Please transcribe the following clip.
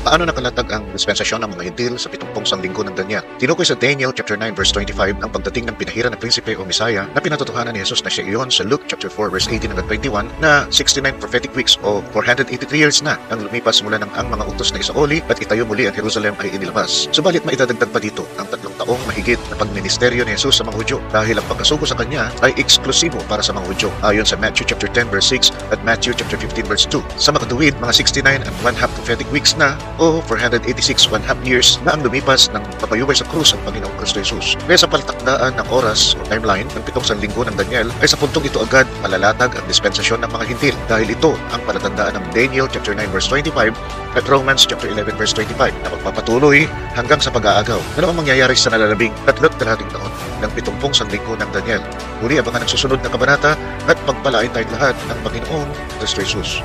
Paano nakalatag ang dispensasyon ng mga Hintil sa 70 sanlinggo ng Daniel? Tinukoy sa Daniel chapter 9 verse 25 ang pagdating ng pinahira na prinsipe o Misaya na pinatotohanan ni Jesus na siya iyon sa Luke chapter 4 verse 18 hanggang 21 na 69 prophetic weeks o 483 years na ang lumipas mula ng ang mga utos na isaoli at itayo muli ang Jerusalem ay inilabas. Subalit maidadagdag pa dito ang 3 taong mahigit na pagministeryo ni Jesus sa mga Hudyo dahil ang pagkasuko sa kanya ay eksklusibo para sa mga Hudyo ayon sa Matthew chapter 10 verse 6 at Matthew chapter 15 verse 2. Sa makatuwid, mga 69 and 1/2 prophetic weeks na o 486 1/2 years na ang lumipas ng papayubay sa krus ang Panginoong Kristo Jesus. Kaya sa paltakdaan ng oras o timeline ng 7 sanlinggo ng Daniel ay sa puntong ito agad malalatag ang dispensasyon ng mga Hintil dahil ito ang palatandaan ng Daniel chapter 9 verse 25 at Romans chapter 11 verse 25 na magpapatuloy hanggang sa pag-aagaw. Ano ang mangyayari sa nalalabing 3 taon ng 70 sanlinggo ng Daniel? Huli abangan ang susunod na kabanata at pagpalain tayong lahat ng Panginoong Kristo Jesus.